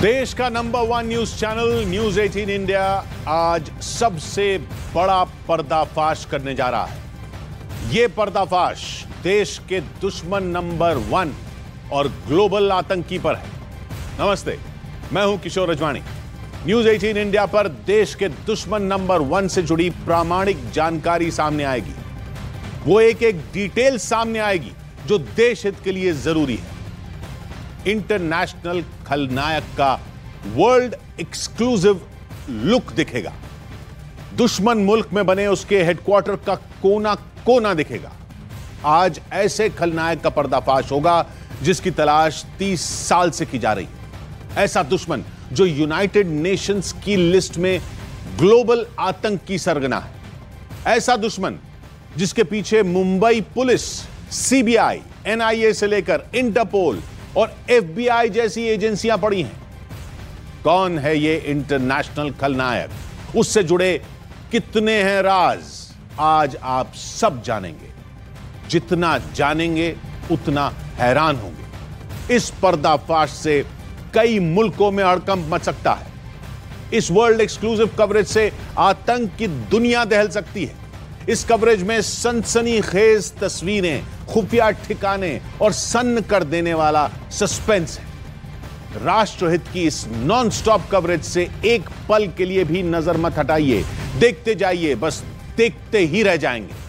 देश का number 1 news channel news 18 India आज सबसे बड़ा पर्दाफाश करने जा रहा है। यह पर्दाफाश देश के दुश्मन नंबर 1 और ग्लोबल आतंकी पर है। नमस्ते, मैं हूं किशोर रजवाणी। न्यूज 18 इंडिया पर देश के दुश्मन नंबर 1 से जुड़ी प्रामाणिक जानकारी सामने आएगी। वो एक एक डिटेल सामने आएगी जो देश हित के लिए जरूरी है। इंटरनेशनल खलनायक का वर्ल्ड एक्सक्लूसिव लुक दिखेगा। दुश्मन मुल्क में बने उसके हेडक्वार्टर का कोना कोना दिखेगा। आज ऐसे खलनायक का पर्दाफाश होगा जिसकी तलाश 30 साल से की जा रही है। ऐसा दुश्मन जो यूनाइटेड नेशंस की लिस्ट में ग्लोबल आतंक की सरगना है। ऐसा दुश्मन जिसके पीछे मुंबई पुलिस, सीबीआई, एनआईए से लेकर इंटरपोल और एफबीआई जैसी एजेंसियां पड़ी हैं। कौन है ये इंटरनेशनल खलनायक? उससे जुड़े कितने हैं राज? आज आप सब जानेंगे। जितना जानेंगे उतना हैरान होंगे। इस पर्दाफाश से कई मुल्कों में हड़कंप मच सकता है। इस वर्ल्ड एक्सक्लूसिव कवरेज से आतंक की दुनिया दहल सकती है। इस कवरेज में सनसनीखेज तस्वीरें, खुफिया ठिकाने और सन्न कर देने वाला सस्पेंस है। राष्ट्रहित की इस नॉन स्टॉप कवरेज से एक पल के लिए भी नजर मत हटाइए। देखते जाइए, बस देखते ही रह जाएंगे।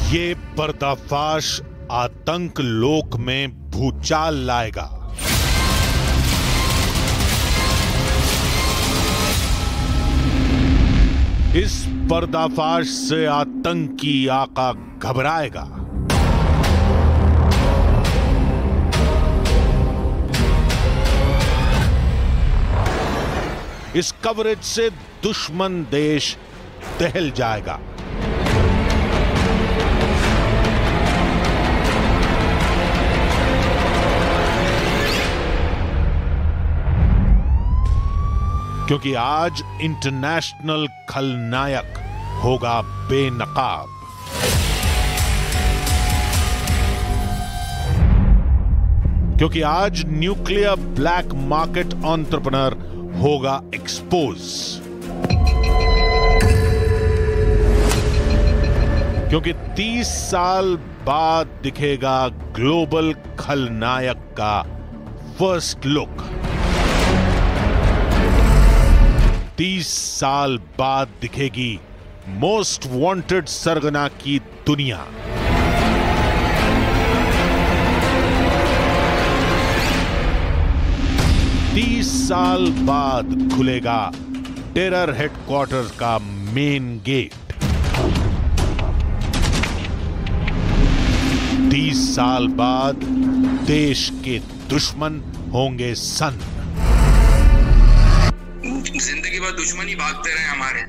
ये पर्दाफाश आतंक लोक में भूचाल लाएगा। इस पर्दाफाश से आतंकी आका घबराएगा। इस कवरेज से दुश्मन देश दहल जाएगा। क्योंकि आज इंटरनेशनल खलनायक होगा बेनकाब। क्योंकि आज न्यूक्लियर ब्लैक मार्केट एंटरप्रेन्योर होगा एक्सपोज। क्योंकि 30 साल बाद दिखेगा ग्लोबल खलनायक का फर्स्ट लुक। 30 साल बाद दिखेगी मोस्ट वांटेड सरगना की दुनिया। तीस साल बाद खुलेगा टेरर हेडक्वार्टर का मेन गेट। 30 साल बाद देश के दुश्मन होंगे सन्न। जिंदगी भर दुश्मनी भागते रहे हमारे।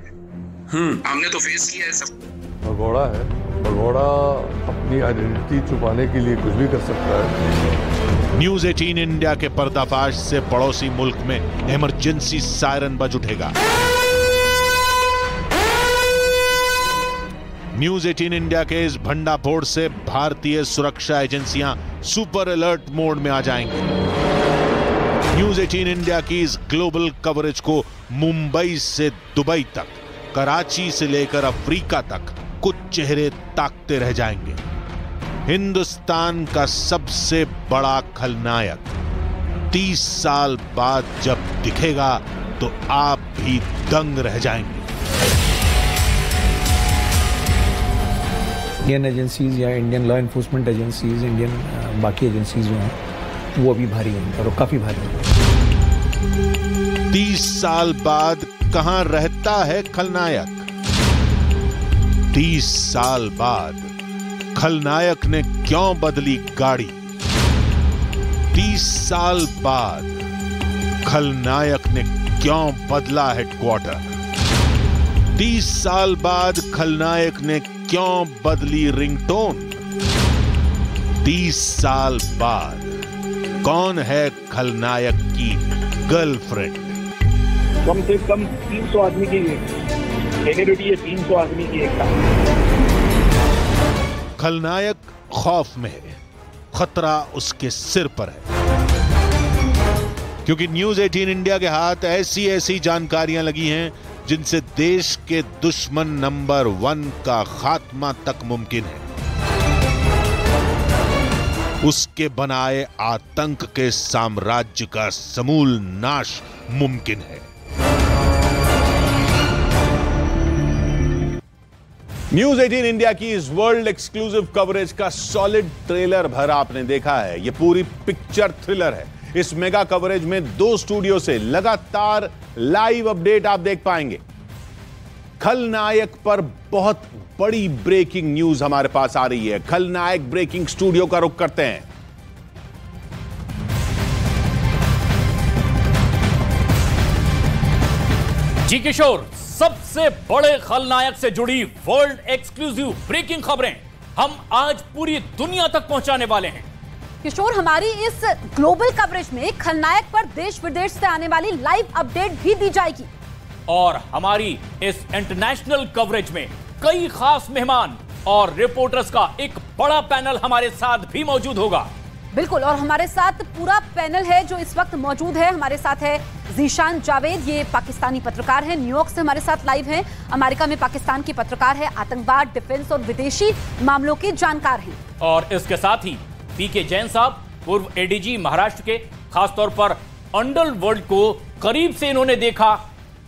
हमने तो फेस किया है सब। भगोड़ा है, भगोड़ा अपनी आइडेंटिटी छुपाने के लिए कुछ भी कर सकता है। न्यूज 18 इंडिया के पर्दाफाश से पड़ोसी मुल्क में इमरजेंसी सायरन बज उठेगा। न्यूज 18 इंडिया के इस भंडाफोड़ से भारतीय सुरक्षा एजेंसियां सुपर अलर्ट मोड में आ जाएंगी। न्यूज 18 इंडिया की इस ग्लोबल कवरेज को मुंबई से दुबई तक, कराची से लेकर अफ्रीका तक कुछ चेहरे ताकते रह जाएंगे। हिंदुस्तान का सबसे बड़ा खलनायक 30 साल बाद जब दिखेगा तो आप भी दंग रह जाएंगे। इंडियन एजेंसीज या Indian law enforcement agencies, Indian बाकी एजेंसीज जो हैं वो अभी भारी होंगे और काफी भारी होंगे। 30 साल बाद कहां रहता है खलनायक? 30 साल बाद खलनायक ने क्यों बदली गाड़ी? 30 साल बाद खलनायक ने क्यों बदला हेडक्वार्टर? 30 साल बाद खलनायक ने क्यों बदली रिंगटोन? 30 साल बाद कौन है खलनायक की गर्लफ्रेंड? कम से कम 300 आदमी की सेलिब्रिटी है, 300 आदमी की एक साथ। खलनायक खौफ में है, खतरा उसके सिर पर है, क्योंकि न्यूज 18 इंडिया के हाथ ऐसी ऐसी जानकारियां लगी हैं जिनसे देश के दुश्मन नंबर 1 का खात्मा तक मुमकिन है। उसके बनाए आतंक के साम्राज्य का समूल नाश मुमकिन है। न्यूज 18 इंडिया की इस वर्ल्ड एक्सक्लूसिव कवरेज का सॉलिड ट्रेलर भर आपने देखा है। यह पूरी पिक्चर थ्रिलर है। इस मेगा कवरेज में 2 स्टूडियो से लगातार लाइव अपडेट आप देख पाएंगे। खलनायक पर बहुत बड़ी ब्रेकिंग न्यूज हमारे पास आ रही है। खलनायक ब्रेकिंग स्टूडियो का रुख करते हैं। जी किशोर, सबसे बड़े खलनायक से जुड़ी वर्ल्ड एक्सक्लूसिव ब्रेकिंग खबरें हम आज पूरी दुनिया तक पहुंचाने वाले हैं। किशोर, हमारी इस ग्लोबल कवरेज में खलनायक पर देश विदेश से आने वाली लाइव अपडेट भी दी जाएगी। और हमारी इस इंटरनेशनल कवरेज में कई खास मेहमान और रिपोर्टर्स का एक बड़ा पैनल हमारे साथ भी मौजूद होगा। बिल्कुल, और हमारे साथ पूरा पैनल है जो इस वक्त मौजूद है। हमारे साथ है ज़ीशान जावेद, ये पाकिस्तानी पत्रकार है, न्यूयॉर्क से हमारे साथ लाइव हैं। अमेरिका में पाकिस्तान के पत्रकार है, आतंकवाद, डिफेंस और विदेशी मामलों के जानकार हैं। और इसके साथ ही पीके जैन साहब, पूर्व एडीजी महाराष्ट्र के, खासतौर पर अंडरवर्ल्ड को करीब से इन्होंने देखा,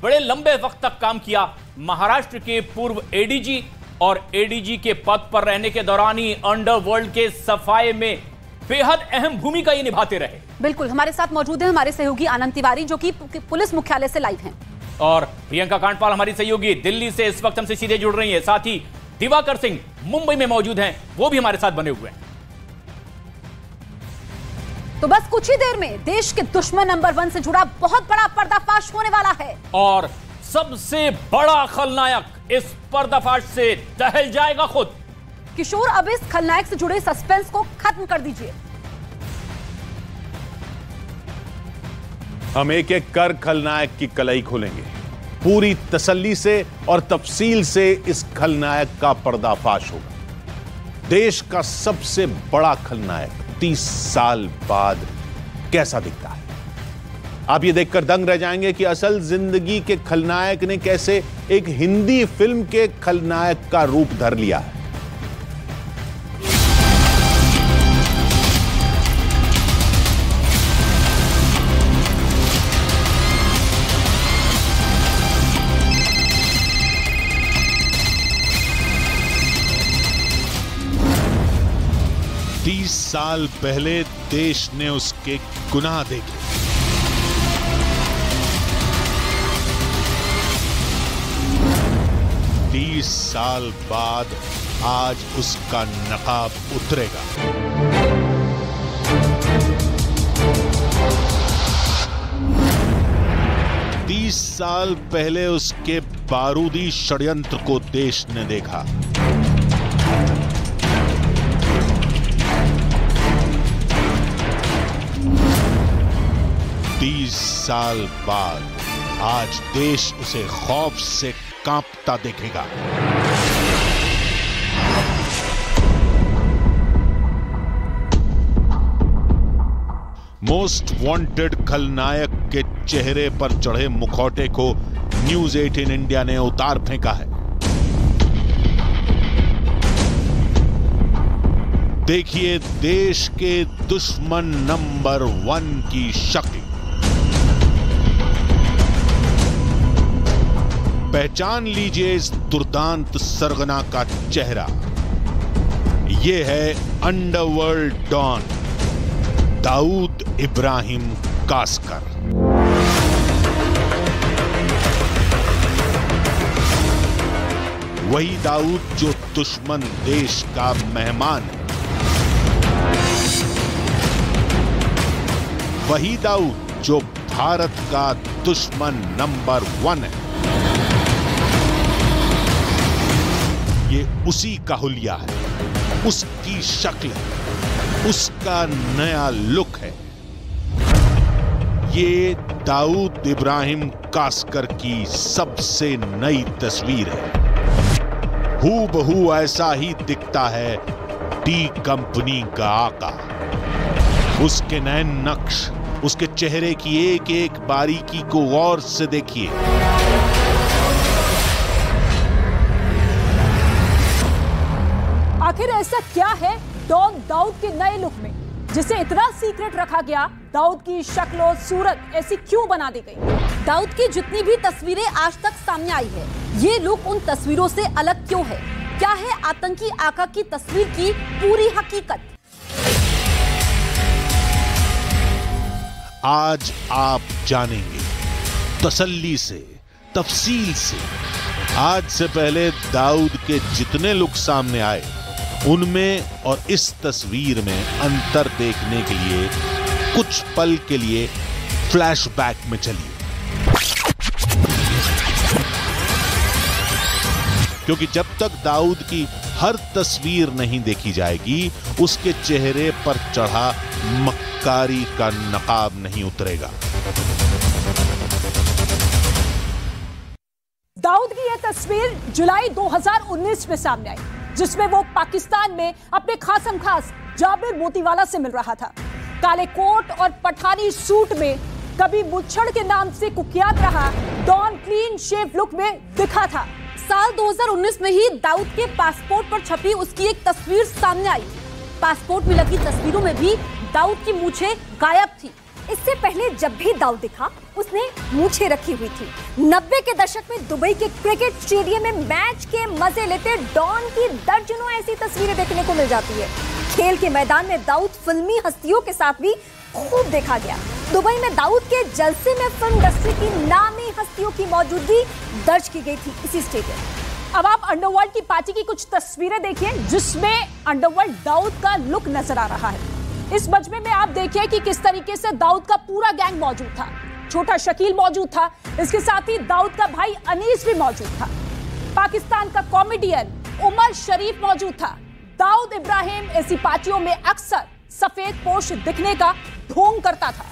बड़े लंबे वक्त तक काम किया। महाराष्ट्र के पूर्व एडीजी और एडीजी के पद पर रहने के दौरान ही अंडरवर्ल्ड के सफाई में बेहद अहम भूमिका ये निभाते रहे। बिल्कुल, हमारे साथ मौजूद है हमारे सहयोगी आनंद तिवारी, जो कि पुलिस मुख्यालय से लाइव हैं। और प्रियंका कांडपाल हमारी सहयोगी दिल्ली से इस वक्त हमसे सीधे जुड़ रही है। साथ ही दिवाकर सिंह मुंबई में मौजूद हैं, वो भी हमारे साथ बने हुए हैं। तो बस कुछ ही देर में देश के दुश्मन नंबर 1 से जुड़ा बहुत बड़ा पर्दाफाश होने वाला है। और सबसे बड़ा खलनायक इस पर्दाफाश से दहल जाएगा खुद। किशोर, अब इस खलनायक से जुड़े सस्पेंस को खत्म कर दीजिए। हम एक एक कर खलनायक की कलाई खोलेंगे, पूरी तसल्ली से और तफसील से इस खलनायक का पर्दाफाश होगा। देश का सबसे बड़ा खलनायक 30 साल बाद कैसा दिखता है, आप ये देखकर दंग रह जाएंगे कि असल जिंदगी के खलनायक ने कैसे एक हिंदी फिल्म के खलनायक का रूप धर लिया है। साल पहले देश ने उसके गुनाह देखे, 30 साल बाद आज उसका नकाब उतरेगा। तीस साल पहले उसके बारूदी षड्यंत्र को देश ने देखा। 30 साल बाद आज देश उसे खौफ से कांपता देखेगा। मोस्ट वांटेड खलनायक के चेहरे पर चढ़े मुखौटे को न्यूज 18 इंडिया ने उतार फेंका है। देखिए देश के दुश्मन नंबर 1 की शक्ल। पहचान लीजिए इस दुर्दांत सरगना का चेहरा। यह है अंडरवर्ल्ड डॉन दाऊद इब्राहिम कासकर। वही दाऊद जो दुश्मन देश का मेहमान है, वही दाऊद जो भारत का दुश्मन नंबर 1 है। ये उसी का हुलिया है, उसकी शक्ल है, उसका नया लुक है, ये दाऊद इब्राहिम कास्कर की सबसे नई तस्वीर है। हूबहू ऐसा ही दिखता है डी कंपनी का आका। उसके नए नक्श, उसके चेहरे की एक एक बारीकी को गौर से देखिए। आखिर ऐसा क्या है डॉन दाऊद के नए लुक में जिसे इतना सीक्रेट रखा गया? दाऊद की शक्ल सूरत ऐसी क्यों बना दी गई? दाऊद की जितनी भी तस्वीरें आज तक सामने आई है, ये लुक उन तस्वीरों से अलग क्यों है? क्या है आतंकी आका की तस्वीर की पूरी हकीकत? आज आप जानेंगे तसल्ली से, तफसील से। आज से पहले दाऊद के जितने लुक सामने आए, उनमें और इस तस्वीर में अंतर देखने के लिए कुछ पल के लिए फ्लैशबैक में चलिए। क्योंकि जब तक दाऊद की हर तस्वीर नहीं देखी जाएगी, उसके चेहरे पर चढ़ा मक्कारी का नकाब नहीं उतरेगा। दाऊद की यह तस्वीर जुलाई 2019 में सामने आई, जिसमें वो पाकिस्तान में अपने खासम खास जाबिर मोतीवाला से मिल रहा था। काले कोट और पठानी सूट में कभी मुच्छड़ के नाम से कुख्यात रहा डॉन क्लीन शेव लुक में दिखा था। साल 2019 में ही दाऊद के पासपोर्ट पर छपी उसकी एक तस्वीर सामने आई। पासपोर्ट में लगी तस्वीरों में भी दाऊद की मूछें गायब थी। इससे पहले जब भी दाऊद दिखा, उसने मूछें रखी हुई थी। 90 के दशक में दुबई के क्रिकेट स्टेडियम में मैच के मजे लेते डॉन की दर्जनों ऐसी तस्वीरें देखने को मिल जाती है। खेल के मैदान में दाऊद फिल्मी हस्तियों के साथ भी खूब देखा गया। दुबई में दाऊद के जलसे में फिल्म इंडस्ट्री की नामी हस्तियों की मौजूदगी दर्ज की गई थी इसी स्टेडियम। अब आप अंडरवर्ल्ड की पार्टी की कुछ तस्वीरें देखिए, जिसमें अंडरवर्ल्ड दाऊद का लुक नजर आ रहा है। इस मजमे में आप देखिए कि किस तरीके से दाऊद का पूरा गैंग मौजूद था। छोटा शकील मौजूद था, इसके साथ ही दाऊद का भाई अनीस भी मौजूद था। पाकिस्तान का कॉमेडियन उमर शरीफ मौजूद था। दाऊद इब्राहिम ऐसी पार्टियों में अक्सर सफेद पोश दिखने का ढोंग करता था।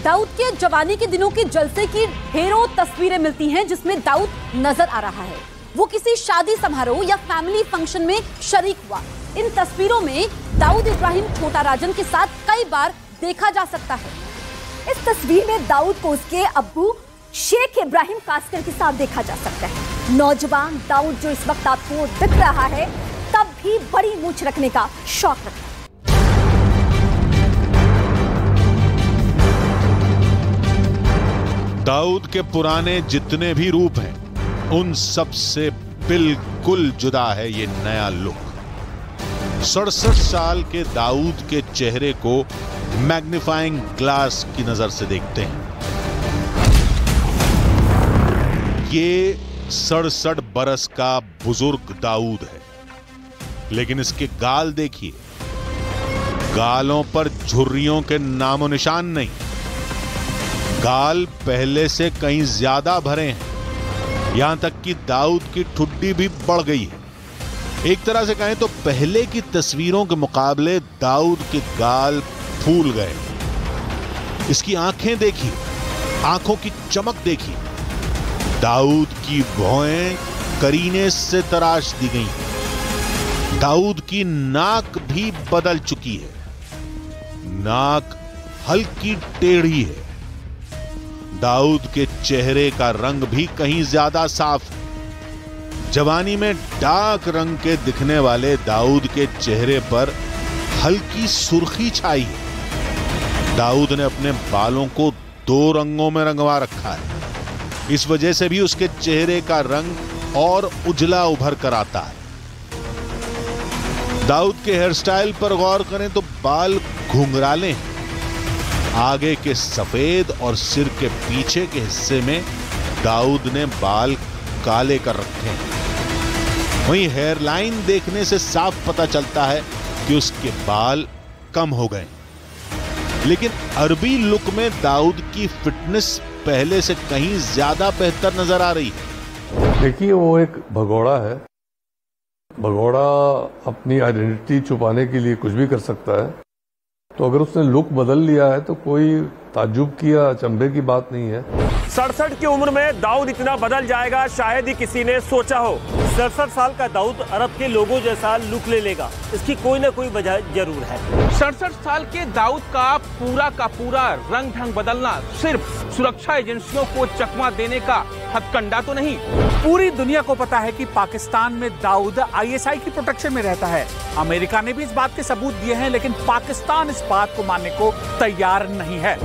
दाऊद के जवानी के दिनों की जलसे की ढेरों तस्वीरें मिलती हैं, जिसमें दाऊद नजर आ रहा है। वो किसी शादी समारोह या फैमिली फंक्शन में शरीक हुआ। इन तस्वीरों में दाऊद इब्राहिम छोटा राजन के साथ कई बार देखा जा सकता है। इस तस्वीर में दाऊद को उसके अब्बू शेख इब्राहिम कास्कर के साथ देखा जा सकता है। नौजवान दाऊद जो इस वक्त आपको दिख रहा है, तब भी बड़ी मूंछ रखने का शौक रखता है। दाऊद के पुराने जितने भी रूप हैं, उन सब से बिल्कुल जुदा है ये नया लुक। 67 साल के दाऊद के चेहरे को मैग्नीफाइंग ग्लास की नजर से देखते हैं। ये 67 बरस का बुजुर्ग दाऊद है, लेकिन इसके गाल देखिए, गालों पर झुर्रियों के नामो निशान नहीं। गाल पहले से कहीं ज्यादा भरे हैं, यहां तक कि दाऊद की ठुड्डी भी बढ़ गई है। एक तरह से कहें तो पहले की तस्वीरों के मुकाबले दाऊद के गाल फूल गए। इसकी आंखें देखिए, आंखों की चमक देखिए। दाऊद की भौहें करीने से तराश दी गई। दाऊद की नाक भी बदल चुकी है, नाक हल्की टेढ़ी है। दाऊद के चेहरे का रंग भी कहीं ज्यादा साफ है। जवानी में डार्क रंग के दिखने वाले दाऊद के चेहरे पर हल्की सुर्खी छाई है। दाऊद ने अपने बालों को 2 रंगों में रंगवा रखा है। इस वजह से भी उसके चेहरे का रंग और उजला उभर कर आता है। दाऊद के हेयर स्टाइल पर गौर करें तो बाल घुंघराले हैं। आगे के सफेद और सिर के पीछे के हिस्से में दाऊद ने बाल काले कर रखे हैं। वहीं हेयरलाइन देखने से साफ पता चलता है कि उसके बाल कम हो गए। लेकिन अरबी लुक में दाऊद की फिटनेस पहले से कहीं ज्यादा बेहतर नजर आ रही है। देखिए, वो एक भगोड़ा है। भगोड़ा अपनी आइडेंटिटी छुपाने के लिए कुछ भी कर सकता है, तो अगर उसने लुक बदल लिया है तो कोई ताज्जुब की या अचंभे की बात नहीं है। 67 की उम्र में दाऊद इतना बदल जाएगा शायद ही किसी ने सोचा हो। 67 साल का दाऊद अरब के लोगों जैसा लुक ले लेगा, इसकी कोई ना कोई वजह जरूर है। 67 साल के दाऊद का पूरा रंग ढंग बदलना सिर्फ सुरक्षा एजेंसियों को चकमा देने का हथकंडा तो नहीं, पूरी दुनिया को पता है कि पाकिस्तान में दाऊद ISI की प्रोटेक्शन में रहता है। अमेरिका ने भी इस बात के सबूत दिए हैं, लेकिन पाकिस्तान इस बात को मानने को तैयार नहीं है।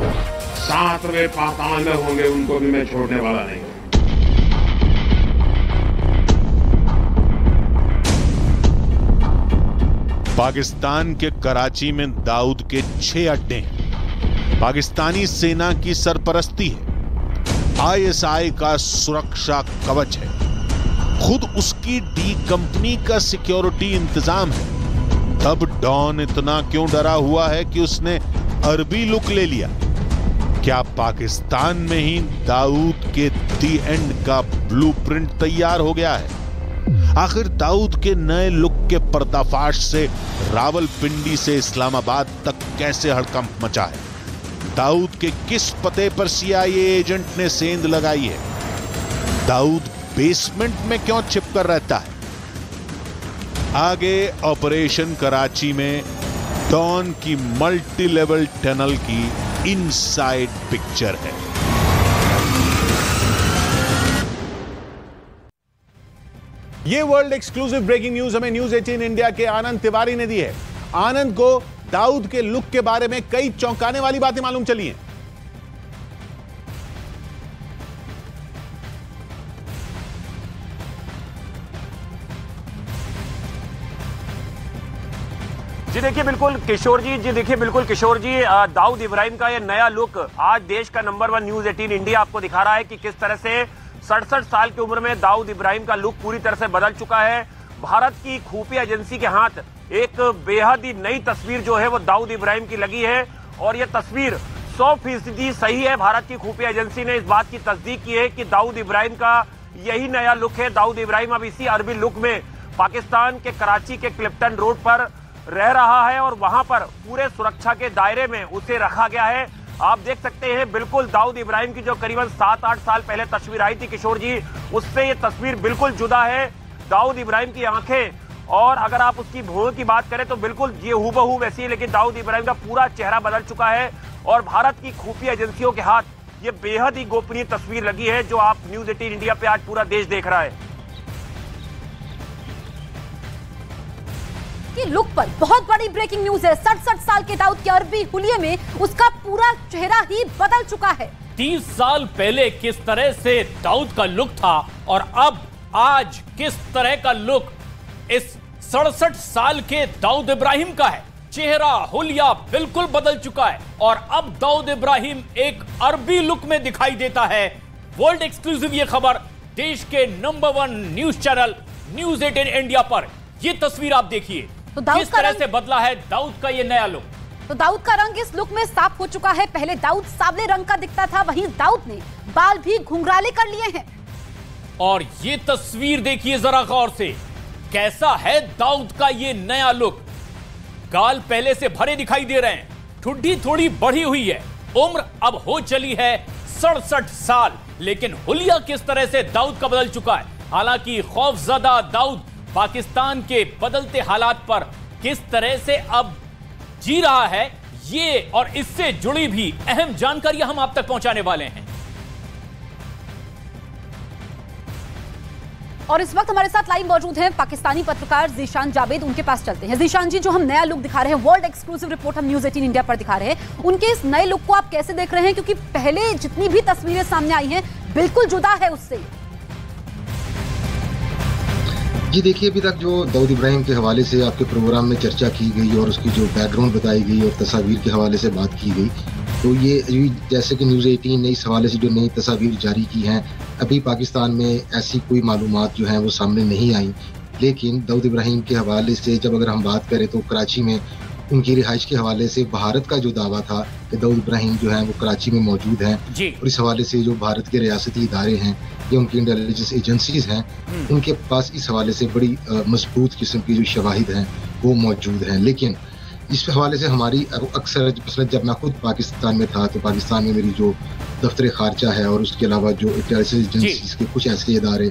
7वें पाताल में होंगे, उनको भी मैं छोड़ने वाला नहीं। पाकिस्तान के कराची में दाऊद के 6 अड्डे हैं। पाकिस्तानी सेना की सरपरस्ती है। ISI का सुरक्षा कवच है। खुद उसकी D कंपनी का सिक्योरिटी इंतजाम है। तब डॉन इतना क्यों डरा हुआ है कि उसने अरबी लुक ले लिया? क्या पाकिस्तान में ही दाऊद के दी एंड का ब्लूप्रिंट तैयार हो गया है? आखिर दाऊद के नए लुक के पर्दाफाश से रावलपिंडी से इस्लामाबाद तक कैसे हड़कंप मचा है? दाऊद के किस पते पर CIA एजेंट ने सेंध लगाई है? दाऊद बेसमेंट में क्यों छिपकर रहता है? आगे ऑपरेशन कराची में डॉन की मल्टी लेवल टनल की इनसाइड पिक्चर है। यह वर्ल्ड एक्सक्लूसिव ब्रेकिंग न्यूज हमें न्यूज 18 इंडिया के आनंद तिवारी ने दी है। आनंद को दाऊद के लुक के बारे में कई चौंकाने वाली बातें मालूम चली हैं। जी देखिए बिल्कुल किशोर जी, दाऊद इब्राहिम का ये नया लुक आज देश का नंबर 1 न्यूज 18 इंडिया आपको दिखा रहा है कि किस तरह से 67 साल की उम्र में दाऊद इब्राहिम का लुक पूरी तरह से बदल चुका है। भारत की खुफिया एजेंसी के हाथ एक बेहद ही नई तस्वीर जो है वो दाऊद इब्राहिम की लगी है और ये तस्वीर 100% सही है। भारत की खुफिया एजेंसी ने इस बात की तस्दीक की है कि दाऊद इब्राहिम का यही नया लुक है। दाऊद इब्राहिम अब इसी अरबी लुक में पाकिस्तान के कराची के क्लिफ्टन रोड पर रह रहा है और वहां पर पूरे सुरक्षा के दायरे में उसे रखा गया है। आप देख सकते हैं बिल्कुल दाऊद इब्राहिम की जो करीबन 7-8 साल पहले तस्वीर आई थी किशोर जी, उससे ये तस्वीर बिल्कुल जुदा है। दाऊद इब्राहिम की आंखें और अगर आप उसकी भौं की बात करें तो बिल्कुल ये हूबहू वैसी है, लेकिन दाऊद इब्राहिम का पूरा चेहरा बदल चुका है और भारत की खुफिया एजेंसियों के हाथ ये बेहद ही गोपनीय तस्वीर लगी है जो आप न्यूज 18 इंडिया पे आज पूरा देश देख रहा है। की लुक पर बहुत बड़ी ब्रेकिंग न्यूज है। 67 साल के दाऊद के अरबी हुलिये में उसका पूरा चेहरा ही बदल चुका है। 30 साल पहले किस तरह से दाऊद का लुक था और अब आज किस तरह का लुक इस 67 साल के दाऊद इब्राहिम का है। चेहरा हुलिया बिल्कुल बदल चुका है और अब दाऊद इब्राहिम एक अरबी लुक में दिखाई देता है। वर्ल्ड एक्सक्लूसिव ये खबर देश के number 1 news channel news 18 India पर। ये तस्वीर आप देखिए तो किस तरह से बदला है दाऊद का ये नया लुक। तो दाऊद का रंग इस लुक में साफ हो चुका है। पहले दाऊद सावले रंग का दिखता था, वहीं दाऊद ने बाल भी घुंघराले कर लिए हैं। और ये तस्वीर देखिए जरा गौर से, कैसा है दाऊद का ये नया लुक। गाल पहले से भरे दिखाई दे रहे हैं, ठुड्डी थोड़ी बढ़ी हुई है, उम्र अब हो चली है 67 साल, लेकिन हुलिया किस तरह से दाऊद का बदल चुका है। हालांकि खौफजदा दाऊद पाकिस्तान के बदलते हालात पर किस तरह से अब जी रहा है, ये और इससे जुड़ी भी अहम जानकारियां हम आप तक पहुंचाने वाले हैं। और इस वक्त हमारे साथ लाइव मौजूद हैं पाकिस्तानी पत्रकार ज़ीशान जावेद। उनके पास चलते हैं। ज़ीशान जी, जो हम नया लुक दिखा रहे हैं, वर्ल्ड एक्सक्लूसिव रिपोर्ट हम न्यूज 18 इंडिया पर दिखा रहे हैं, उनके इस नए लुक को आप कैसे देख रहे हैं? क्योंकि पहले जितनी भी तस्वीरें सामने आई हैं बिल्कुल जुदा है उससे। जी देखिए, अभी तक जो दाऊद इब्राहिम के हवाले से आपके प्रोग्राम में चर्चा की गई और उसकी जो बैकग्राउंड बताई गई और तस्वीर के हवाले से बात की गई, तो ये जैसे कि न्यूज़ 18 ने इस हवाले से जो नई तस्वीर जारी की हैं, अभी पाकिस्तान में ऐसी कोई मालूमात जो हैं वो सामने नहीं आई। लेकिन दाऊद इब्राहिम के हवाले से जब अगर हम बात करें तो कराची में उनकी रिहाइश के हवाले से भारत का जो दावा था कि दाऊद इब्राहिम जो है वो कराची में मौजूद हैं, और इस हवाले से जो भारत के रियासती इदारे हैं या उनकी इंटेलिजेंस एजेंसीज हैं, उनके पास इस हवाले से बड़ी मजबूत किस्म की जो शवाहिद हैं वो मौजूद हैं। लेकिन इस हवाले से हमारी अक्सर मसलन जब मैं खुद पाकिस्तान में था तो पाकिस्तान में मेरी जो दफ्तर खारजा है और उसके अलावा जो इंटेलिजेंस एजेंसीज के कुछ ऐसे इदारे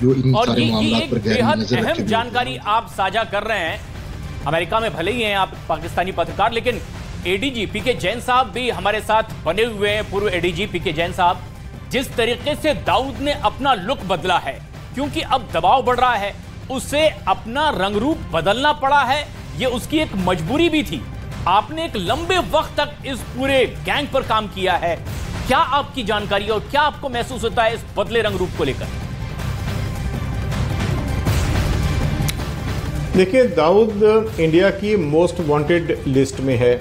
जो इन सारे मामलों पर गहरी नजर रखते हैं। जानकारी आप साझा कर रहे हैं, अमेरिका में भले ही हैं आप पाकिस्तानी पत्रकार, लेकिन एडीजी पीके जैन साहब भी हमारे साथ बने हुए हैं। पूर्व एडीजी पीके जैन साहब, जिस तरीके से दाऊद ने अपना लुक बदला है, क्योंकि अब दबाव बढ़ रहा है, उसे अपना रंग रूप बदलना पड़ा है, ये उसकी एक मजबूरी भी थी। आपने एक लंबे वक्त तक इस पूरे गैंग पर काम किया है, क्या आपकी जानकारी और क्या आपको महसूस होता है इस बदले रंग रूप को लेकर? देखिए, दाऊद इंडिया की मोस्ट वांटेड लिस्ट में है,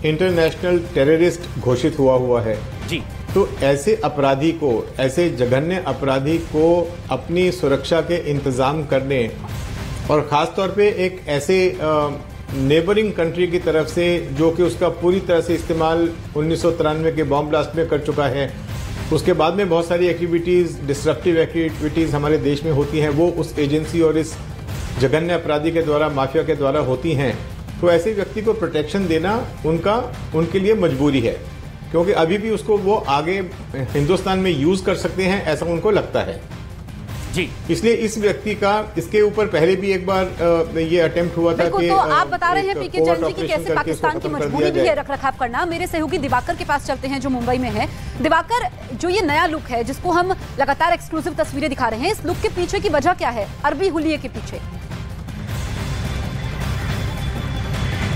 इंटरनेशनल टेररिस्ट घोषित हुआ है जी। तो ऐसे अपराधी को, ऐसे जघन्य अपराधी को अपनी सुरक्षा के इंतजाम करने और ख़ास तौर पे एक ऐसे नेबरिंग कंट्री की तरफ से जो कि उसका पूरी तरह से इस्तेमाल 1993 के बॉम्ब ब्लास्ट में कर चुका है, उसके बाद में बहुत सारी एक्टिविटीज़, डिस्ट्रप्टिव एक्टिविटीज़ हमारे देश में होती हैं, वो उस एजेंसी और इस जघन्य अपराधी के द्वारा, माफिया के द्वारा होती हैं। तो ऐसे व्यक्ति को प्रोटेक्शन देना उनके लिए मजबूरी है, क्योंकि अभी भी उसको वो आगे हिंदुस्तान में यूज कर सकते हैं ऐसा उनको लगता है जी। इसलिए इस व्यक्ति का, इसके ऊपर पहले भी एक बार ये अटेम्प्ट हुआ था कि तो आप बता रहे हैं पीके जैन जी की कैसे पाकिस्तान की मजबूरी भी है रखरखाव करना। मेरे सहयोगी दिवाकर के पास चलते हैं जो मुंबई में है। दिवाकर, जो ये नया लुक है जिसको हम लगातार एक्सक्लूसिव तस्वीरें दिखा रहे हैं, इस लुक के पीछे की वजह क्या है, अरबी हुलिये के पीछे?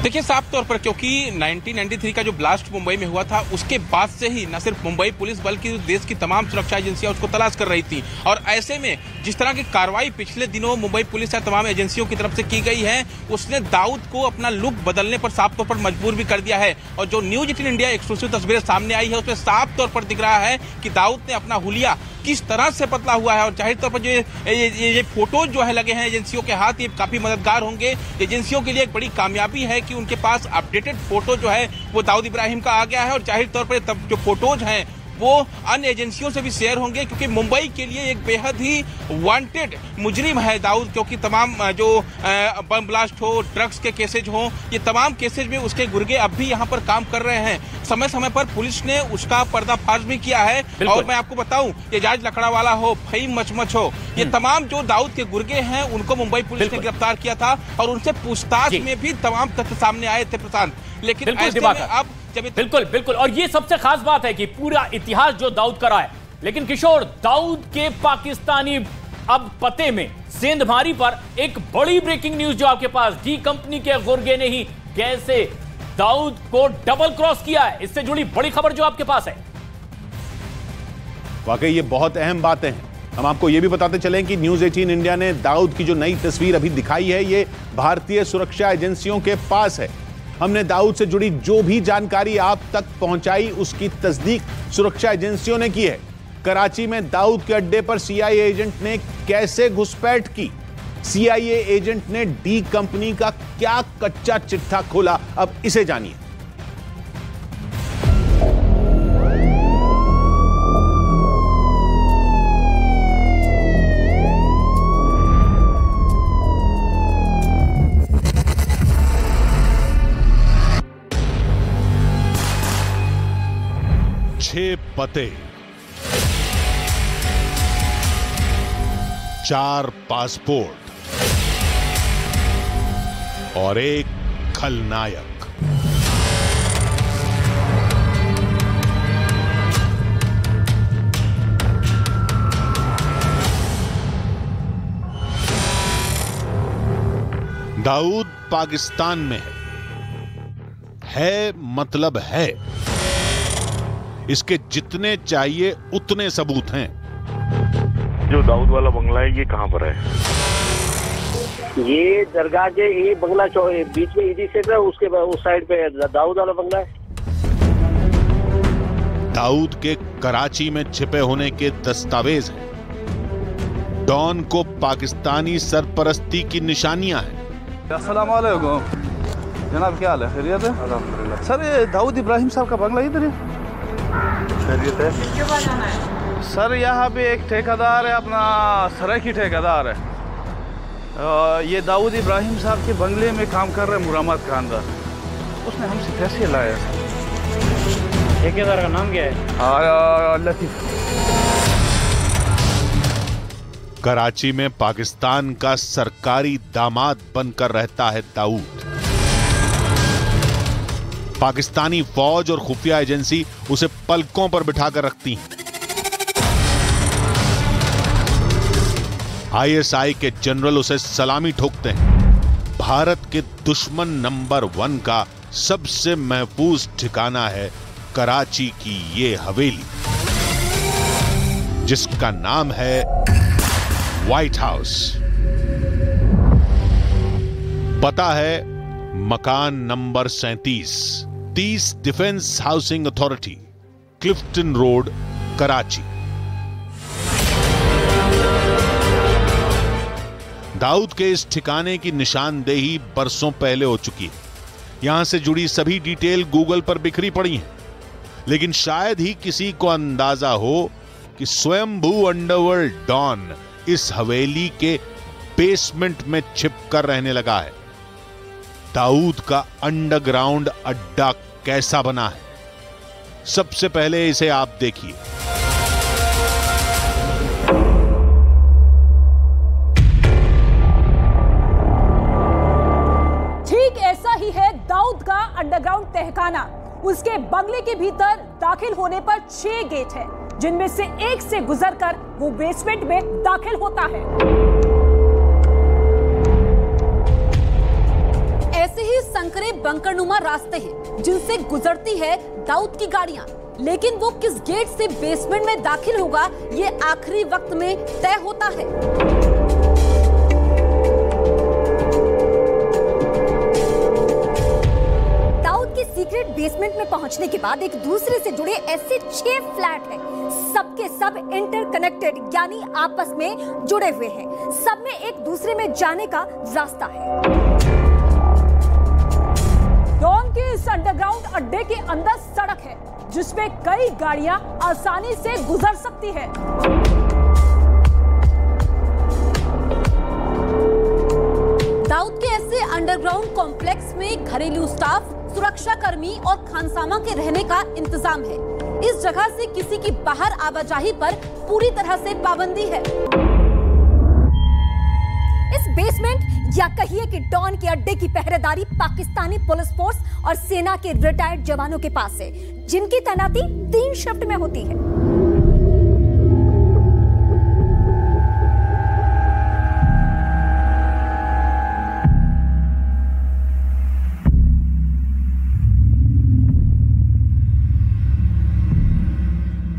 देखिए, साफ तौर पर क्योंकि 1993 का जो ब्लास्ट मुंबई में हुआ था, उसके बाद से ही न सिर्फ मुंबई पुलिस बल्कि देश की तमाम सुरक्षा एजेंसियां उसको तलाश कर रही थी। और ऐसे में जिस तरह की कार्रवाई पिछले दिनों मुंबई पुलिस या तमाम एजेंसियों की तरफ से की गई है, उसने दाऊद को अपना लुक बदलने पर साफ तौर पर मजबूर भी कर दिया है। और जो न्यूज 18 इंडिया एक्सक्लूसिव तस्वीरें सामने आई है, उसमें साफ तौर पर दिख रहा है कि दाऊद ने अपना हुलिया किस तरह से बदला हुआ है। और जाहिर तौर पर जो ये फोटोज जो है लगे हैं एजेंसियों के हाथ, ये काफी मददगार होंगे। एजेंसियों के लिए एक बड़ी कामयाबी है कि उनके पास अपडेटेड फोटो जो है वो दाऊद इब्राहिम का आ गया है। और जाहिर तौर पर तब जो फोटोज हैं वो अन्य एजेंसियों से भी शेयर होंगे, क्योंकि मुंबई के लिए एक बेहद ही वांटेड मुजरिम है दाऊद, क्योंकि तमाम जो बम ब्लास्ट हो, ड्रग्स के केसेज हो, ये तमाम केसेज में उसके गुर्गे अब भी यहाँ पर काम कर रहे हैं। समय समय पर पुलिस ने उसका पर्दाफाश भी किया है। और मैं आपको बताऊं, ये जाज लकड़ावाला हो, फहीम मचमच हो, ये तमाम जो दाऊद के गुर्गे हैं उनको मुंबई पुलिस ने गिरफ्तार किया था और उनसे पूछताछ में भी तमाम तथ्य सामने आए थे प्रशांत। लेकिन ऐसे में अब बिल्कुल, और ये सबसे खास बात है कि पूरा इतिहास जो दाऊद का रहा है, लेकिन किशोर, दाऊद के पाकिस्तानी अब पते में सेंधमारी पर एक बड़ी ब्रेकिंग न्यूज जो आपके पास, डी कंपनी के गुर्गे ने ही कैसे दाऊद को डबल क्रॉस किया है, इससे जुड़ी बड़ी खबर जो आपके पास है। वाकई ये बहुत अहम बातें हैं। हम आपको ये भी बताते चलें कि न्यूज 18 इंडिया ने दाऊद की जो नई तस्वीर अभी दिखाई है, ये भारतीय सुरक्षा एजेंसियों के पास है। हमने दाऊद से जुड़ी जो भी जानकारी आप तक पहुंचाई, उसकी तस्दीक सुरक्षा एजेंसियों ने की है। कराची में दाऊद के अड्डे पर सीआईए एजेंट ने कैसे घुसपैठ की, सीआईए एजेंट ने डी कंपनी का क्या कच्चा चिट्ठा खोला, अब इसे जानिए। छह पते, 4 पासपोर्ट और एक खलनायक। दाऊद पाकिस्तान में है मतलब है। इसके जितने चाहिए उतने सबूत हैं। जो दाऊद वाला बंगला है ये कहाँ पर है? ये दरगाह के ये बंगला बीच में ईदी सेक्टर है, उसके उस साइड पे दाऊद वाला बंगला है। दाऊद के कराची में छिपे होने के दस्तावेज हैं। डॉन को पाकिस्तानी सरपरस्ती की निशानियां हैं। अस्सलाम वालेकुम जनाब, क्या हाल है? खैरियत है? अल्हम्दुलिल्लाह। सर, ये दाऊद इब्राहिम साहब का बंगला इधर है? खैरियत है सर। यहाँ पे एक ठेकेदार है, अपना सराइकी ठेकेदार है। ये दाऊद इब्राहिम साहब के बंगले में काम कर रहे हैं मुरामत खानदार। उसने हमसे कैसे लाया? ठेकेदार का नाम क्या है? लतीफ। कराची में पाकिस्तान का सरकारी दामाद बनकर रहता है दाऊद। पाकिस्तानी फौज और खुफिया एजेंसी उसे पलकों पर बिठाकर रखती हैं। आईएसआई के जनरल उसे सलामी ठोकते हैं। भारत के दुश्मन नंबर 1 का सबसे महफूज ठिकाना है कराची की ये हवेली, जिसका नाम है व्हाइट हाउस। पता है मकान number 37, 30 defence housing authority, Clifton road, Karachi. Dawood के इस ठिकाने की निशानदेही बरसों पहले हो चुकी है। यहां से जुड़ी सभी डिटेल गूगल पर बिखरी पड़ी हैं, लेकिन शायद ही किसी को अंदाजा हो कि स्वयंभू अंडरवर्ल्ड डॉन इस हवेली के बेसमेंट में छिपकर रहने लगा है। दाऊद का अंडरग्राउंड अड्डा कैसा बना है, सबसे पहले इसे आप देखिए। ठीक ऐसा ही है दाऊद का अंडरग्राउंड तहखाना। उसके बंगले के भीतर दाखिल होने पर 6 गेट है, जिनमें से एक से गुजरकर वो बेसमेंट में दाखिल होता है। ऐसे ही संकरे बंकरनुमा रास्ते हैं जिनसे गुजरती है दाऊद की गाड़ियां, लेकिन वो किस गेट से बेसमेंट में दाखिल होगा ये आखिरी वक्त में तय होता है। दाऊद के सीक्रेट बेसमेंट में पहुंचने के बाद एक दूसरे से जुड़े ऐसे 6 फ्लैट हैं, सबके सब इंटरकनेक्टेड यानी आपस में जुड़े हुए हैं। सब में एक दूसरे में जाने का रास्ता है। डॉन के इस अंडरग्राउंड अड्डे के अंदर सड़क है, जिसमें कई गाड़ियां आसानी से गुजर सकती है। दाऊद के ऐसे अंडरग्राउंड कॉम्प्लेक्स में घरेलू स्टाफ, सुरक्षा कर्मी और खानसामा के रहने का इंतजाम है। इस जगह से किसी की बाहर आवाजाही पर पूरी तरह से पाबंदी है। इस बेसमेंट या कहिए कि डॉन के अड्डे की पहरेदारी पाकिस्तानी पुलिस फोर्स और सेना के रिटायर्ड जवानों के पास है, जिनकी तैनाती 3 शिफ्ट में होती है।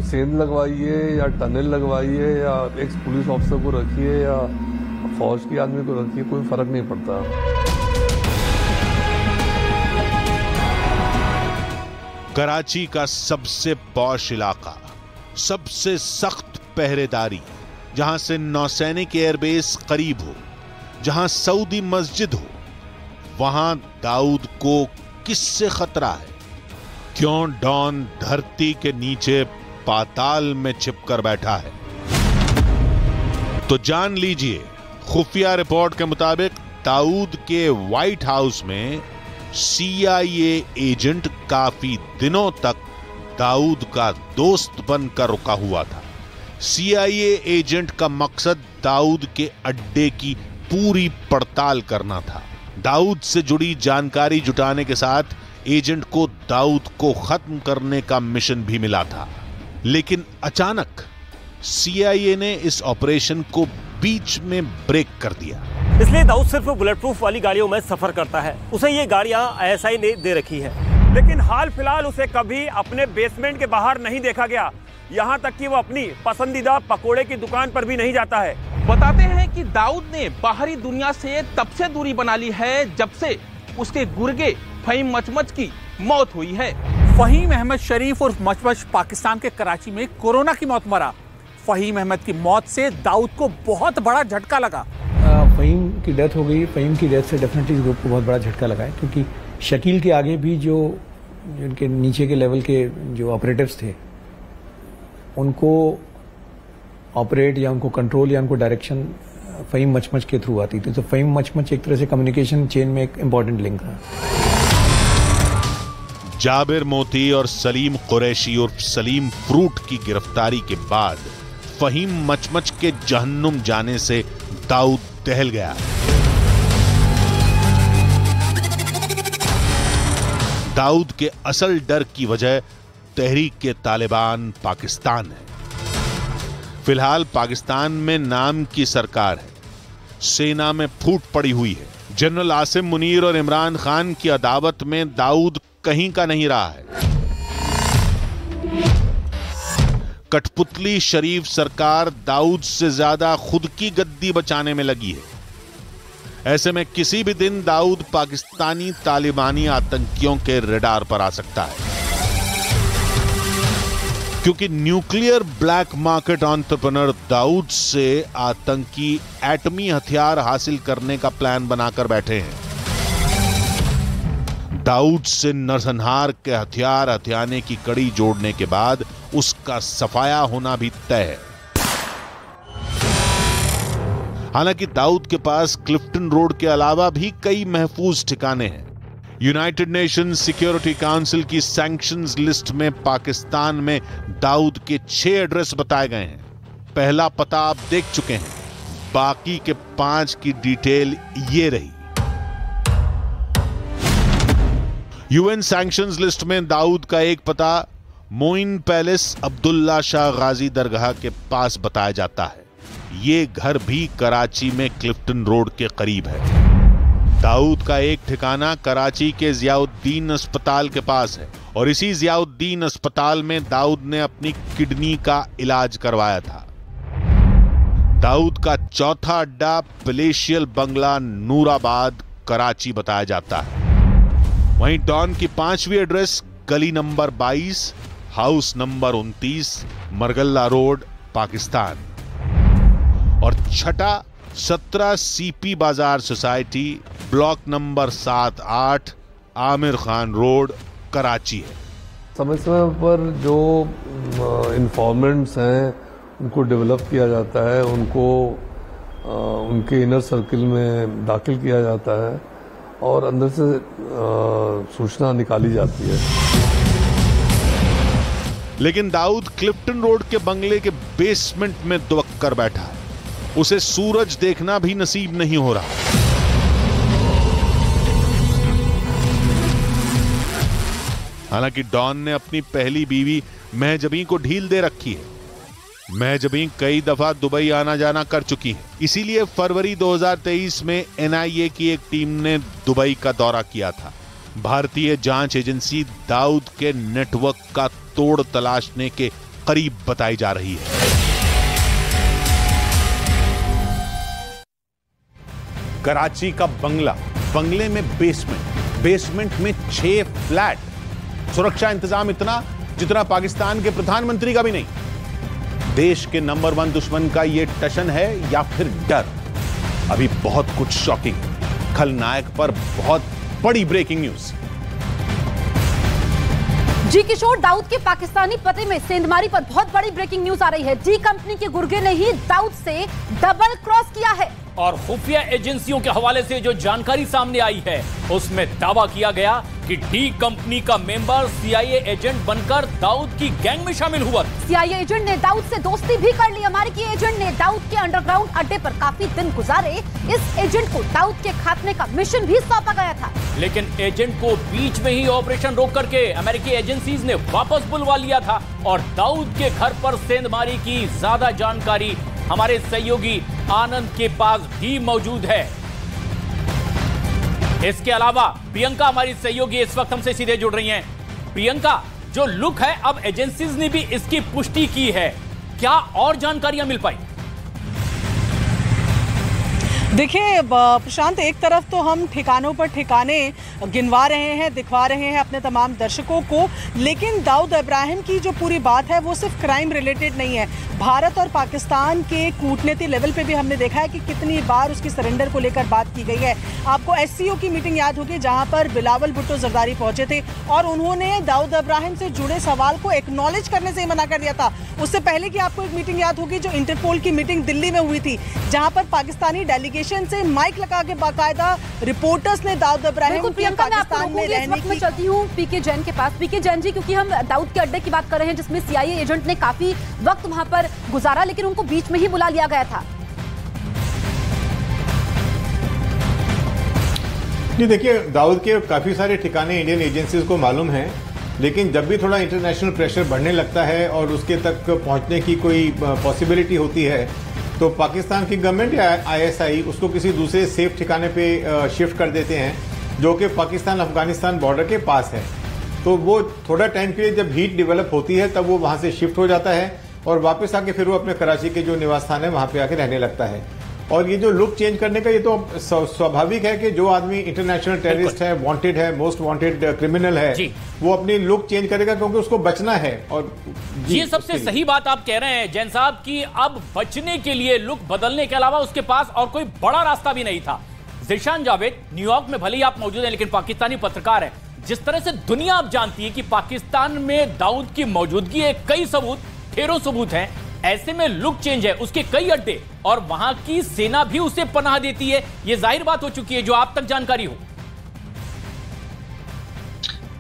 सेंध लगवाइए या टनल लगवाइए या एक्स पुलिस ऑफिसर को रखिए या फौज के आदमी को रखिए, कोई फर्क नहीं पड़ता। कराची का सबसे पॉश इलाका, सबसे सख्त पहरेदारी, जहां से नौसैनिक एयरबेस करीब हो, जहां सऊदी मस्जिद हो, वहां दाऊद को किससे खतरा है? क्यों डॉन धरती के नीचे पाताल में छिपकर बैठा है? तो जान लीजिए, खुफिया रिपोर्ट के मुताबिक दाऊद के व्हाइट हाउस में CIA एजेंट काफी दिनों तक दाऊद का दोस्त बनकर रुका हुआ था। CIA एजेंट का मकसद दाऊद के अड्डे की पूरी पड़ताल करना था। दाऊद से जुड़ी जानकारी जुटाने के साथ एजेंट को दाऊद को खत्म करने का मिशन भी मिला था, लेकिन अचानक CIA ने इस ऑपरेशन को बीच में ब्रेक कर दिया। इसलिए दाऊद सिर्फ बुलेट प्रूफ वाली गाड़ियों में सफर करता है। उसे ये गाड़ियां ISI ने दे रखी है, लेकिन हाल फिलहाल उसे कभी अपने बेसमेंट के बाहर नहीं देखा गया। यहाँ तक कि वो अपनी पसंदीदा पकोड़े की दुकान पर भी नहीं जाता है। बताते हैं कि दाऊद ने बाहरी दुनिया से तब से दूरी बना ली है जब से उसके गुर्गे फहीम मचमच की मौत हुई है। फहीम अहमद शरीफ और मचमच पाकिस्तान के कराची में कोरोना की मौत मरा। फहीम अहमद की मौत से दाऊद को बहुत बड़ा झटका लगा। फहीम की डेथ हो गई। फहीम की डेथ से डेफिनेटली इस ग्रुप को बहुत बड़ा झटका लगा है, क्योंकि शकील के आगे भी जो उनके नीचे के लेवल के जो ऑपरेटिव्स थे, उनको ऑपरेट या उनको कंट्रोल या उनको डायरेक्शन फहीम मचमच के थ्रू आती थी। तो फहीम मचमच एक तरह से कम्युनिकेशन चेन में एक इम्पॉर्टेंट लिंक था। जाबिर मोती और सलीम कुरैशी उर्फ सलीम फ्रूट की गिरफ्तारी के बाद फहीम मचमच के जहन्नुम जाने से दाऊद दहल गया। दाऊद के असल डर की वजह तहरीक-ए-तालिबान पाकिस्तान है। फिलहाल पाकिस्तान में नाम की सरकार है, सेना में फूट पड़ी हुई है। जनरल आसिम मुनीर और इमरान खान की अदावत में दाऊद कहीं का नहीं रहा है। कठपुतली शरीफ सरकार दाऊद से ज्यादा खुद की गद्दी बचाने में लगी है। ऐसे में किसी भी दिन दाऊद पाकिस्तानी तालिबानी आतंकियों के रडार पर आ सकता है, क्योंकि nuclear black market entrepreneur Dawood से आतंकी एटमी हथियार हासिल करने का प्लान बनाकर बैठे हैं। दाऊद से नरसंहार के हथियार हथियाने की कड़ी जोड़ने के बाद उसका सफाया होना भी तय है। हालांकि दाऊद के पास क्लिफ्टन रोड के अलावा भी कई महफूज ठिकाने हैं। यूनाइटेड नेशन सिक्योरिटी काउंसिल की सैंक्शंस लिस्ट में पाकिस्तान में दाऊद के 6 एड्रेस बताए गए हैं। पहला पता आप देख चुके हैं, बाकी के 5 की डिटेल ये रही। यूएन सैंक्शंस लिस्ट में दाऊद का एक पता मोइन पैलेस अब्दुल्ला शाह गाजी दरगाह के पास बताया जाता है। ये घर भी कराची में क्लिफ्टन रोड के करीब है। दाऊद का एक ठिकाना कराची के जियाउद्दीन अस्पताल के पास है और इसी जियाउद्दीन अस्पताल में दाऊद ने अपनी किडनी का इलाज करवाया था। दाऊद का चौथा अड्डा पैलेशियल बंगला नूराबाद कराची बताया जाता है। वहीं डॉन की 5वीं एड्रेस गली number 22, house number 29, Margalla road, Pakistan. और छठा 17 सीपी बाजार society, block number 7-8, Aamir Khan road, Karachi है। समय समय पर जो इन्फॉर्मेंट्स हैं उनको डेवलप किया जाता है, उनको उनके इनर सर्किल में दाखिल किया जाता है और अंदर से सूचना निकाली जाती है। लेकिन दाऊद क्लिफ्टन रोड के बंगले के बेसमेंट में दुबक कर बैठा है। उसे सूरज देखना भी नसीब नहीं हो रहा। हालांकि डॉन ने अपनी पहली बीवी महजबी को ढील दे रखी है। महजबी कई दफा दुबई आना जाना कर चुकी है, इसीलिए फरवरी 2023 में एनआईए की एक टीम ने दुबई का दौरा किया था। भारतीय जांच एजेंसी दाऊद के नेटवर्क का तोड़ तलाशने के करीब बताई जा रही है। कराची का बंगला, बंगले में बेसमेंट में 6 फ्लैट, सुरक्षा इंतजाम इतना जितना पाकिस्तान के प्रधानमंत्री का भी नहीं। देश के नंबर 1 दुश्मन का यह टशन है या फिर डर? अभी बहुत कुछ शॉकिंग, खलनायक पर बहुत बड़ी ब्रेकिंग न्यूज। जी किशोर, दाऊद के पाकिस्तानी पते में सेंधमारी पर बहुत बड़ी ब्रेकिंग न्यूज आ रही है। डी कंपनी के गुर्गे ने ही दाऊद से डबल क्रॉस किया है और खुफिया एजेंसियों के हवाले से जो जानकारी सामने आई है उसमें दावा किया गया कि डी कंपनी का मेंबर सीआईए एजेंट बनकर दाऊद की गैंग में शामिल हुआ। सीआईए एजेंट ने दाऊद से दोस्ती भी कर ली। अमेरिकी एजेंट ने दाऊद के अंडरग्राउंड अड्डे पर काफी दिन गुजारे। इस एजेंट को दाऊद के खात्मे का मिशन भी सौंपा गया था, लेकिन एजेंट को बीच में ही ऑपरेशन रोक करके अमेरिकी एजेंसीज ने वापस बुलवा लिया था और दाऊद के घर पर सेंधमारी की ज्यादा जानकारी हमारे सहयोगी आनंद के पास भी मौजूद है। इसके अलावा प्रियंका हमारी सहयोगी इस वक्त हमसे सीधे जुड़ रही हैं। प्रियंका, जो लुक है अब एजेंसीज ने भी इसकी पुष्टि की है, क्या और जानकारियां मिल पाई? देखिए प्रशांत, एक तरफ तो हम ठिकानों पर ठिकाने गिनवा रहे हैं, दिखवा रहे हैं अपने तमाम दर्शकों को, लेकिन दाऊद इब्राहिम की जो पूरी बात है वो सिर्फ क्राइम रिलेटेड नहीं है। भारत और पाकिस्तान के कूटनीति लेवल पे भी हमने देखा है कि कितनी बार उसकी सरेंडर को लेकर बात की गई है। आपको एससीओ की मीटिंग याद होगी जहां पर बिलावल भुट्टो जरदारी पहुंचे थे और उन्होंने दाऊद इब्राहिम से जुड़े सवाल को एक्नॉलेज करने से ही मना कर दिया था। उससे पहले की आपको एक मीटिंग याद होगी जो इंटरपोल की मीटिंग दिल्ली में हुई थी, जहां पर पाकिस्तानी डेलीगेशन से माइक लगा के बाकायदा रिपोर्टर्स ने दाऊद इब्राहिम को पाकिस्तान में रहने की। चलती हूँ पीके जैन के पास। पीके जैन जी, क्योंकि हम दाऊद के अड्डे की बात कर रहे हैं जिसमें CIA एजेंट ने काफी वक्त वहां पर गुजारा, लेकिन उनको बीच में ही बुला लिया गया था। जी देखिए, दाऊद के काफ़ी सारे ठिकाने इंडियन एजेंसीज को मालूम हैं, लेकिन जब भी थोड़ा इंटरनेशनल प्रेशर बढ़ने लगता है और उसके तक पहुंचने की कोई पॉसिबिलिटी होती है तो पाकिस्तान की गवर्नमेंट या ISI उसको किसी दूसरे सेफ ठिकाने पे शिफ्ट कर देते हैं, जो कि पाकिस्तान अफगानिस्तान बॉर्डर के पास है। तो वो थोड़ा टाइम के लिए जब हीट डेवलप होती है तब वो वहाँ से शिफ्ट हो जाता है और वापस आके फिर वो अपने कराची के जो निवास स्थान है वहाँ पे आके रहने लगता है। और ये जो लुक चेंज करने का ये तो स्वाभाविक है कि जो आदमी इंटरनेशनल टेररिस्ट है, वांटेड है, मोस्ट वांटेड क्रिमिनल है, वो अपनी लुक चेंज करेगा क्योंकि उसको बचना है। और ये सबसे सही बात आप कह रहे हैं जैन साहब कि अब बचने के लिए लुक बदलने के अलावा उसके पास और कोई बड़ा रास्ता भी नहीं था। ज़ीशान जावेद, न्यूयॉर्क में भले ही आप मौजूद हैं लेकिन पाकिस्तानी पत्रकार हैं, जिस तरह से दुनिया अब जानती है कि पाकिस्तान में दाऊद की मौजूदगी है, कई सबूत, ढेरों सबूत हैं, ऐसे में लुक चेंज है, उसके कई अड्डे और वहां की सेना भी उसे पनाह देती है, ये जाहिर बात हो चुकी है, जो आप तक जानकारी हो।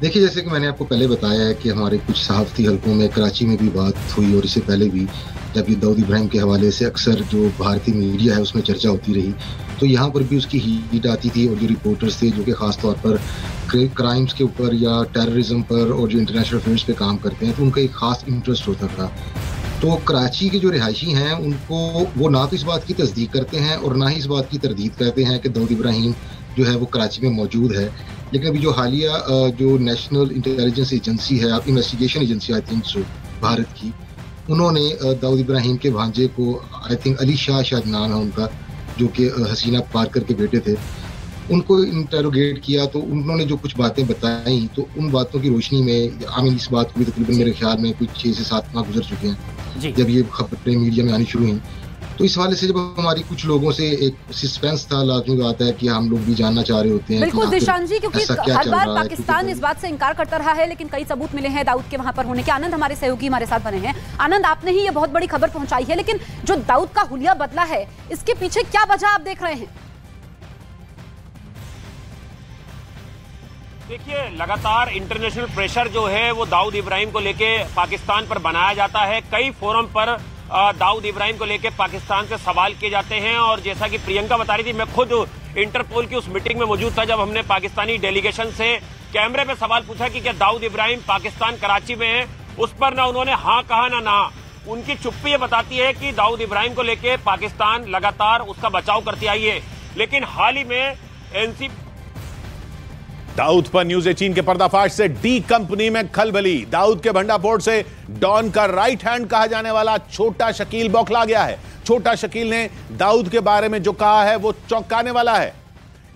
देखिए, जैसे कि मैंने आपको पहले बताया है कि हमारे कुछ सहाफती हलकों में कराची में भी बात हुई और इससे पहले भी जब ये दाऊद इब्राहिम के हवाले से अक्सर जो भारतीय मीडिया है उसमें चर्चा होती रही, तो यहाँ पर भी उसकी हीट आती थी और जो रिपोर्टर्स थे जो कि खास तौर पर क्राइम्स के ऊपर या टेररिज्म पर और जो इंटरनेशनल अफेयर्स पे काम करते हैं तो उनका एक खास इंटरेस्ट होता था। तो कराची के जो रिहायशी हैं उनको वो ना तो इस बात की तस्दीक करते हैं और ना ही इस बात की तरदीद करते हैं कि दाऊद इब्राहिम जो है वो कराची में मौजूद है। लेकिन अभी जो हालिया जो नेशनल इंटेलिजेंस एजेंसी है, investigation agency I think so Bharat की, उन्होंने दाऊद इब्राहिम के भांजे को, आई थिंक अली शाह शायद नाम है उनका, जो कि हसीना पारकर के बेटे थे, उनको इंटेरोगेट किया। तो उन्होंने जो कुछ बातें बताई तो उन बातों की रोशनी में आमीन इस बात को भी तकरीबन मेरे ख्याल में कुछ 6 से 7 माह गुजर चुके हैं जब ये खबरें मीडिया में आनी शुरू हुई। तो इस हवाले से जब हमारी कुछ लोगों से एक सस्पेंस था, लाजमी बात है कि हम लोग भी जानना चाह रहे होते हैं। बिल्कुल ज़ीशान जी, क्योंकि हर बार पाकिस्तान इस बात से इनकार करता रहा है लेकिन कई सबूत मिले हैं दाऊद के वहां पर होने के। आनंद हमारे सहयोगी हमारे साथ बने हैं। आनंद, आपने ही ये बहुत बड़ी खबर पहुंचाई है, लेकिन जो दाऊद का हुलिया बदला है इसके पीछे क्या वजह आप देख रहे हैं? देखिए, लगातार इंटरनेशनल प्रेशर जो है वो दाऊद इब्राहिम को लेके पाकिस्तान पर बनाया जाता है। कई फोरम पर दाऊद इब्राहिम को लेके पाकिस्तान से सवाल किए जाते हैं और जैसा कि प्रियंका बता रही थी, मैं खुद इंटरपोल की उस मीटिंग में मौजूद था जब हमने पाकिस्तानी डेलीगेशन से कैमरे पे सवाल पूछा कि क्या दाऊद इब्राहिम पाकिस्तान कराची में है। उस पर ना उन्होंने हाँ कहा ना। उनकी चुप्पी ये बताती है कि दाऊद इब्राहिम को लेके पाकिस्तान लगातार उसका बचाव करती आई है। लेकिन हाल ही में दाऊद पर न्यूज 18 के पर्दाफाश से डी कंपनी में खलबली। दाऊद के भंडाफोड़ से डॉन का राइट हैंड कहा जाने वाला छोटा शकील बौखला गया है। छोटा शकील ने दाऊद के बारे में जो कहा है वो चौंकाने वाला है।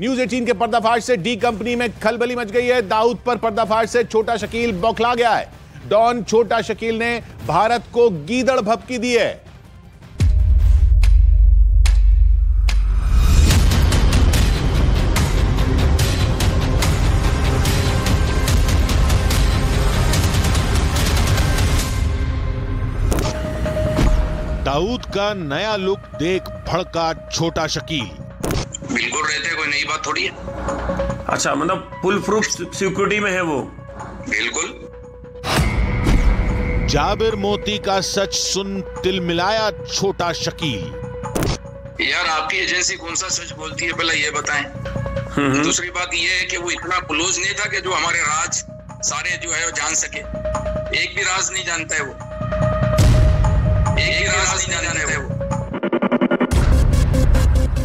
न्यूज 18 के पर्दाफाश से डी कंपनी में खलबली मच गई है। दाऊद पर पर्दाफाश से छोटा शकील बौखला गया है। डॉन छोटा शकील ने भारत को गीदड़ भभकी दी है। दाऊद का नया लुक देख भड़का छोटा शकील। बिल्कुल रहते, कोई नई बात थोड़ी है। अच्छा, मतलब फुल प्रूफ सिक्योरिटी में है वो। बिल्कुल। जाबिर मोती का सच सुन तिलमिलाया छोटा शकील। यार, आपकी एजेंसी कौन सा सच बोलती है पहले ये बताएं। दूसरी बात ये है कि वो इतना क्लोज नहीं था कि जो हमारे राज सारे जो है वो जान सके। एक भी राज नहीं जानता है वो, एक भी राज नहीं जानता है वो।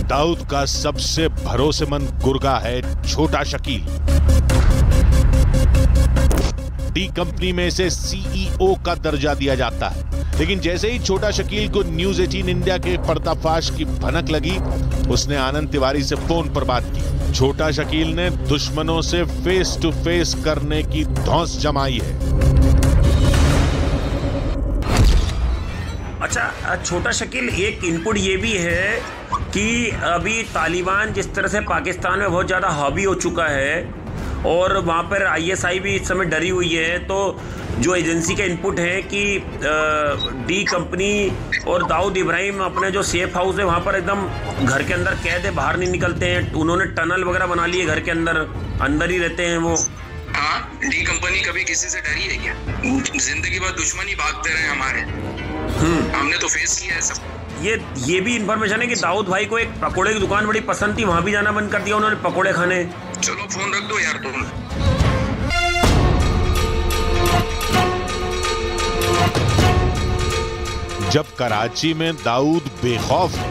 दाऊद का सबसे भरोसेमंद गुर्गा है छोटा शकील। डी कंपनी में इसे CEO का दर्जा दिया जाता है, लेकिन जैसे ही छोटा शकील को न्यूज 18 इंडिया के पर्दाफाश की भनक लगी, उसने आनंद तिवारी से फोन पर बात की। छोटा शकील ने दुश्मनों से फेस टू फेस करने की धौंस जमाई है। अच्छा, छोटा शकील, एक इनपुट ये भी है कि अभी तालिबान जिस तरह से पाकिस्तान में बहुत ज़्यादा हावी हो चुका है और वहाँ पर ISI भी इस समय डरी हुई है, तो जो एजेंसी का इनपुट है कि डी कंपनी और दाऊद इब्राहिम अपने जो सेफ हाउस है वहाँ पर एकदम घर के अंदर कैद है, बाहर नहीं निकलते हैं। उन्होंने टनल वगैरह बना लिए घर के अंदर ही रहते हैं वो। हाँ, डी कंपनी कभी किसी से डरी है क्या? जिंदगी भर दुश्मनी भागते रहे हमारे, हमने तो फेस किया है सब। ये भी इन्फॉर्मेशन है कि दाऊद भाई को एक पकोड़े की दुकान बड़ी पसंद थी, वहां भी जाना बंद कर दिया उन्होंने पकोड़े खाने। चलो फोन रख दो यार तुम। जब कराची में दाऊद बेखौफ है,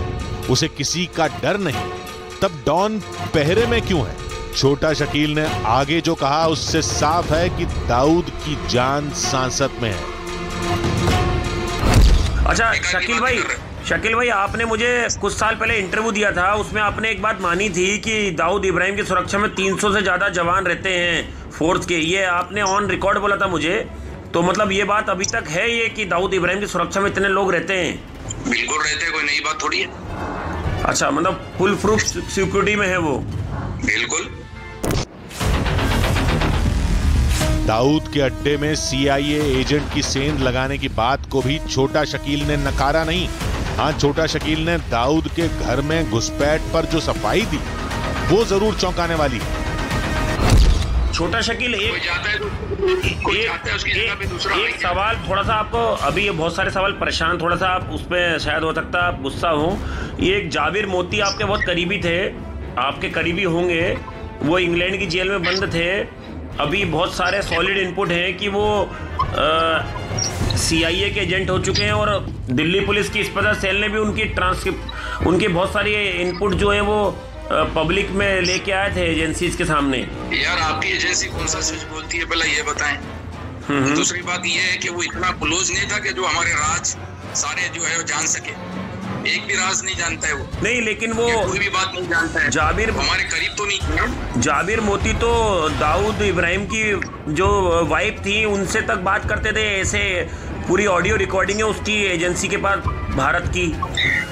उसे किसी का डर नहीं, तब डॉन पहरे में क्यों है? छोटा शकील ने आगे जो कहा उससे साफ है कि दाऊद की जान सांसत में है। अच्छा शकील भाई आपने मुझे कुछ साल पहले इंटरव्यू दिया था, उसमें आपने एक बात मानी थी कि दाऊद इब्राहिम की सुरक्षा में 300 से ज्यादा जवान रहते हैं फोर्स के। ये आपने ऑन रिकॉर्ड बोला था मुझे, तो मतलब ये बात अभी तक है ये कि दाऊद इब्राहिम की सुरक्षा में इतने लोग रहते हैं? बिल्कुल रहते हैं, कोई नई बात थोड़ी है। अच्छा, मतलब फुल प्रूफ सिक्योरिटी में है वो? बिल्कुल। दाऊद के अड्डे में CIA एजेंट की सेंध लगाने की बात को भी छोटा शकील ने नकारा नहीं। हाँ, छोटा शकील ने दाऊद के घर में घुसपैठ पर जो सफाई दी वो जरूर चौंकाने वाली है। छोटा शकील एक सवाल थोड़ा सा आपको, अभी ये बहुत सारे सवाल परेशान, थोड़ा सा आप उसमें शायद हो सकता है आप गुस्सा हो। ये एक जाबिर मोती आपके बहुत करीबी थे, आपके करीबी होंगे, वो इंग्लैंड की जेल में बंद थे। अभी बहुत सारे सॉलिड इनपुट हैं कि वो CIA के एजेंट हो चुके हैं और दिल्ली पुलिस की इंस्पेक्टर सेल ने भी उनकी बहुत सारी इनपुट जो है वो पब्लिक में लेके आए थे एजेंसीज के सामने। यार आपकी एजेंसी कौन सा सच बोलती है पहले ये बताएं। दूसरी बात ये है कि वो इतना क्लोज नहीं था कि जो हमारे राज सारे जो है वो जान सके। एक भी राज नहीं जानता है वो। नहीं, लेकिन वो कोई भी बात नहीं जानता है। जाबिर हमारे करीब तो नहीं। जाबिर मोती तो दाऊद इब्राहिम की जो वाइफ थी उनसे तक बात करते थे, ऐसे पूरी ऑडियो रिकॉर्डिंग है उसकी एजेंसी के पास भारत की।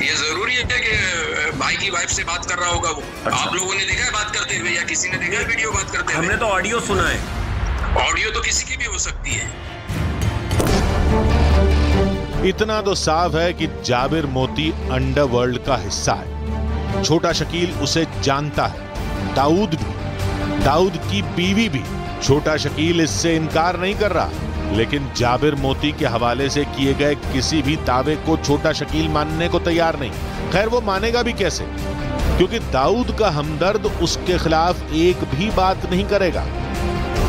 ये जरूरी है कि भाई की वाइफ से बात कर रहा होगा वो। अच्छा। आप लोगों ने देखा है बात करते हुए या किसी ने देखा है वीडियो बात करते हुए? हमने तो ऑडियो सुना है। ऑडियो तो किसी की भी हो सकती है। इतना तो साफ है कि जाबिर मोती अंडरवर्ल्ड का हिस्सा है। छोटा शकील उसे जानता है, दाऊद भी, दाऊद की बीवी भी। छोटा शकील इससे इनकार नहीं कर रहा, लेकिन जाबिर मोती के हवाले से किए गए किसी भी दावे को छोटा शकील मानने को तैयार नहीं। खैर, वो मानेगा भी कैसे, क्योंकि दाऊद का हमदर्द उसके खिलाफ एक भी बात नहीं करेगा।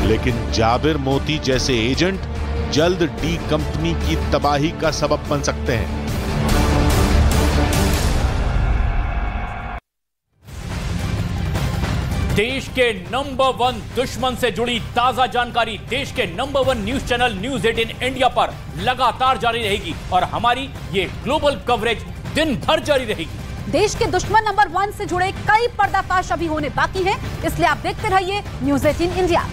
लेकिन जाबिर मोती जैसे एजेंट जल्द डी कंपनी की तबाही का सबब बन सकते हैं। देश के नंबर 1 दुश्मन से जुड़ी ताजा जानकारी देश के number 1 news channel news 18 India पर लगातार जारी रहेगी और हमारी ये ग्लोबल कवरेज दिन भर जारी रहेगी। देश के दुश्मन नंबर 1 से जुड़े कई पर्दाफाश अभी होने बाकी हैं, इसलिए आप देखते रहिए न्यूज 18 इंडिया।